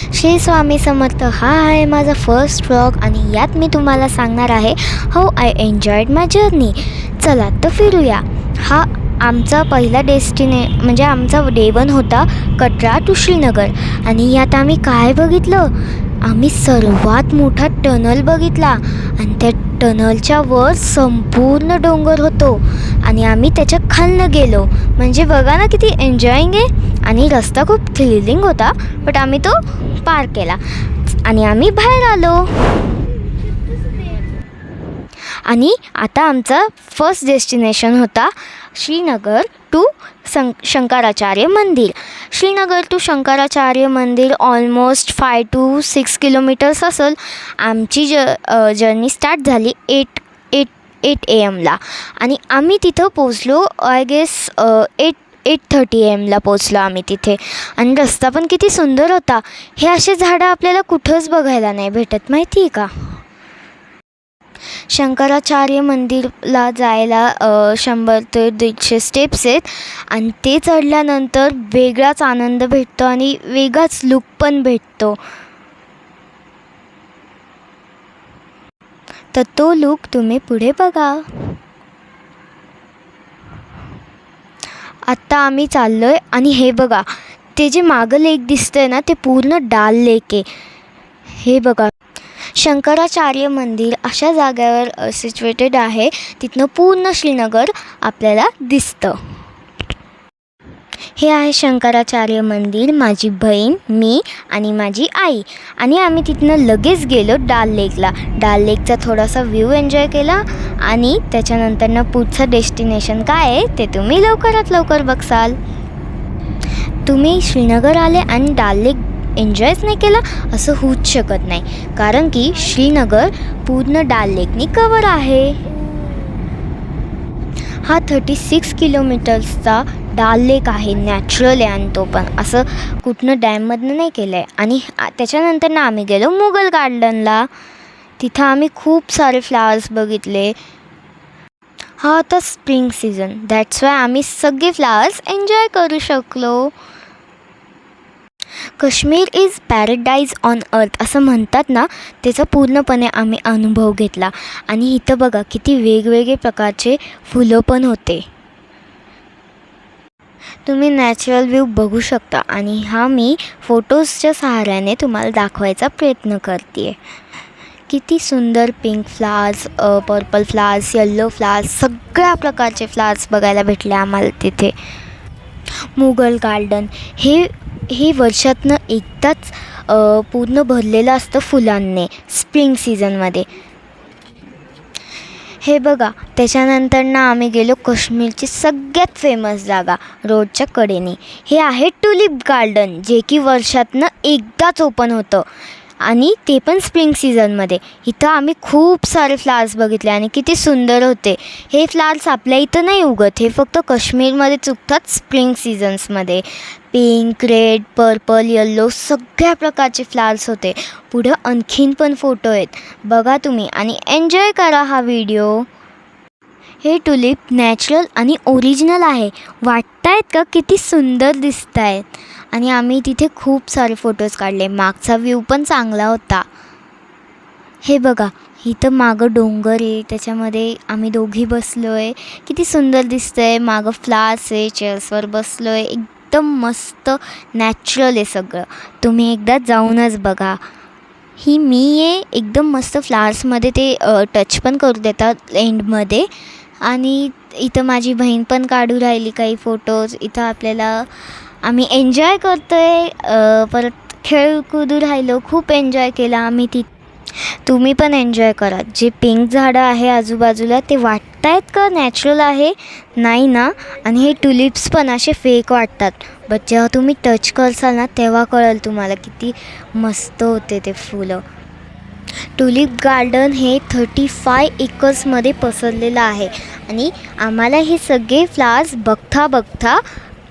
श्री स्वामी समर्थ. हा आहे माझा फर्स्ट व्लॉग आणि यात मी तुम्हाला सांगणार आहे how I enjoyed my journey. चला तर फिरूया. हा आमचा पहिला म्हणजे आमचा डे 1 होता कटरा टू श्रीनगर. आणि यात आम्ही काय बघितलं, आम्ही सर्वात मोठा टनल बघितला आणि त्या टनलच्या वर संपूर्ण डोंगर होतो आणि आम्ही त्याच्या खालनं गेलो. म्हणजे बघा ना किती एन्जॉईंग आहे. आणि रस्ता खूप थ्रिलिंग होता, बट आम्ही तो पार केला आणि आम्ही बाहेर आलो. आणि आता आमचा फर्स्ट डेस्टिनेशन होता श्रीनगर टू शंकराचार्य मंदिर. श्रीनगर टू शंकराचार्य मंदिर ऑलमोस्ट 5 to 6 किलोमीटर्स असेल. आमची जर्नी स्टार्ट झाली 8 AM आणि आम्ही तिथं पोचलो आय गेस 8:30 AM पोचलो आम्ही तिथे. आणि रस्ता पण किती सुंदर होता. हे असे झाडं आपल्याला कुठंच बघायला नाही भेटत, माहिती आहे का. शंकराचार्य मंदिरला जायला 100 ते 150 स्टेप्स आहेत आणि ते चढल्यानंतर वेगळाच आनंद भेटतो आणि वेगळाच लुक पण भेटतो. तर तो लुक तुम्ही पुढे बघा. आत्ता आम्ही चाललो आहे आणि हे बघा, ते जे मागं लेक दिसतं आहे ना, ते पूर्ण डाल लेक आहे. हे बघा, शंकराचार्य मंदिर अशा जागेवर सिच्युएटेड आहे, तिथनं पूर्ण श्रीनगर आपल्याला दिसतं. हे आहे शंकराचार्य मंदिर. माझी बहीण, मी आणि माझी आई आणि आम्ही तिथनं लगेच गेलो डाल लेकला. डाल लेकचा थोडासा व्ह्यू एन्जॉय केला आणि त्याच्यानंतरनं पुढचं डेस्टिनेशन काय आहे ते तुम्ही लवकरात लवकर बघसाल. तुम्ही श्रीनगर आले आणि डाल लेक एन्जॉयच नाही केला असं होऊच शकत नाही, कारण की श्रीनगर पूर्ण डाल लेकनी कवर आहे. हा 36 किलोमीटर्सचा डाल लेक आहे, नॅचरल आहे आणि तो पण असं कुठनं डॅममधनं नाही केलं आहे. आणि त्याच्यानंतर ना आम्ही गेलो मुघल गार्डनला. तिथं आम्ही खूप सारे फ्लावर्स बघितले. हा होता स्प्रिंग सीझन, दॅट्स वाय आम्ही सगळे फ्लावर्स एन्जॉय करू शकलो. Kashmir is paradise on earth असं म्हणतात ना, त्याचा पूर्णपणे आम्ही अनुभव घेतला. आणि इथं बघा किती वेगवेगळे प्रकारचे फुलं पण होते. तुम्ही नॅचरल व्ह्यू बघू शकता आणि हा मी फोटोजच्या सहाऱ्याने तुम्हाला दाखवायचा प्रयत्न करते आहे. किती सुंदर pink flowers, purple flowers, yellow flowers, सगळ्या प्रकारचे फ्लावर्स बघायला भेटले आम्हाला तिथे. मुघल गार्डन हे वर्षातनं एकदाच पूर्ण भरलेलं असतं फुलांनी स्प्रिंग सीझनमध्ये. हे बघा, त्याच्यानंतर ना आम्ही गेलो काश्मीरची सगळ्यात फेमस जागा रोडच्या कडेने. हे आहे टुलिप गार्डन, जे की वर्षातनं एकदाच ओपन होतं आणि ते पण स्प्रिंग सीझनमध्ये. इथं आम्ही खूप सारे फ्लावर्स बघितले आणि किती सुंदर होते. हे फ्लावर्स आपल्या इथं नाही उगत, हे फक्त काश्मीरमध्येच उगतात स्प्रिंग सीझन्समध्ये. पिंक, रेड, पर्पल, येल्लो सगळ्या प्रकारचे फ्लावर्स होते. पुढं आणखीन पण फोटो आहेत, बघा तुम्ही आणि एन्जॉय करा हा व्हिडिओ. हे टुलिप नॅचरल आणि ओरिजिनल आहे. वाटतायत का किती सुंदर दिसत आहेत. आणि आम्ही तिथे खूप सारे फोटोज काढले. मागचा व्ह्यू पण चांगला होता. हे बघा, इथं मागं डोंगर आहे, त्याच्यामध्ये आम्ही दोघी बसलो आहे. किती सुंदर दिसतं आहे. मागं फ्लावर्स आहे, चेअर्सवर बसलो आहे. एकदम मस्त नॅचरल आहे सगळं. तुम्ही एकदा जाऊनच बघा. ही मी आहे, एकदम मस्त फ्लावर्समध्ये ते टच पण करू देतात एंडमध्ये. आणि इथं माझी बहीण पण काढू राहिली काही फोटोज. इथं आम्ही एन्जॉय करतो आहे, परत खेळकूदू राहिलो, खूप एन्जॉय केला आम्ही तुम्ही पण एन्जॉय करा. जे पिंक झाडं आहे आजूबाजूला ते वाटत आहेत का नॅचरल आहे? नाही ना. आणि हे टुलिप्स पण असे फेक वाटतात, बट जेव्हा तुम्ही टच करसाल ना तेव्हा कळेल तुम्हाला किती मस्त होते ते फुलं. टुलिप गार्डन हे 35 एकर्समध्ये पसरलेलं आहे आणि आम्हाला हे सगळे फ्लावर्स बघता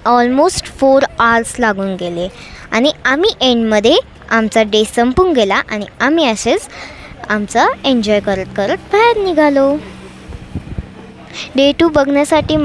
ऑलमोस्ट 4 hours लागून गेले. आणि आम्ही एंडमध्ये आमचा डे संपून गेला आणि आम्ही असेच आमचा एन्जॉय करत बाहेर निघालो. डे 2 बघण्यासाठी